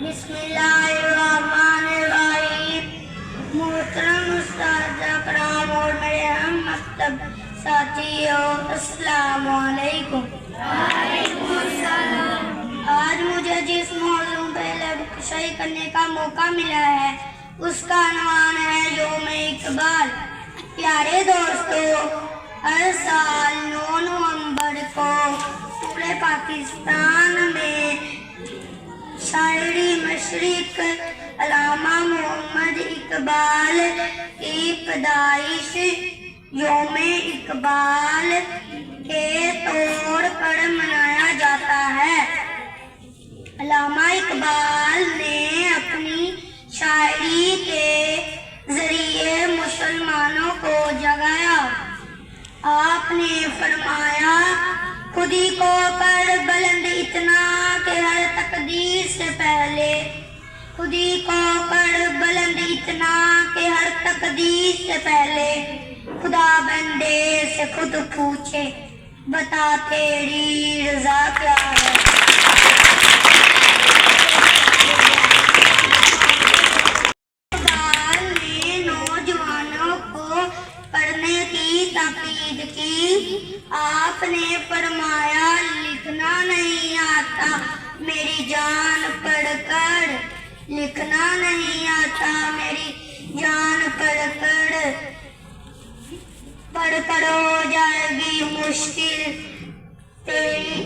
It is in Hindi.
बिस्मिल्लाहिर्रहमानिर्रहीम। मोहतरम उस्ताद अकराम और मेरे हम मकतब साथियों, अस्सलाम वालेकुम। आज मुझे जिस मौजू पे लबकशाई करने का मौका मिला है उसका नाम है यौम-ए इकबाल। प्यारे दोस्तों, हर साल 9 नवंबर को पूरे पाकिस्तान में शायरी मशरिक अल्लामा मोहम्मद इकबाल की पैदाइश यौम-ए इकबाल के तौर पर मनाया जाता है। अल्लामा इकबाल ने अपनी शायरी के जरिए मुसलमानों को जगाया। आपने फरमाया, खुदी को कर बुलंद इतना कि हर तकदीर से पहले, खुदी को कर बुलंद इतना कि हर तकदीर से पहले खुदा बंदे से खुद पूछे, बता तेरी रजा क्या है। इकबाल ने नौजवानों को पढ़ने की ताकीद की। आपने फरमाया, लिखना नहीं आता मेरी जान पढ़कर, लिखना नहीं आता मेरी जान पढ़कर, पढ़ कर हो जाएगी मुश्किल तेरी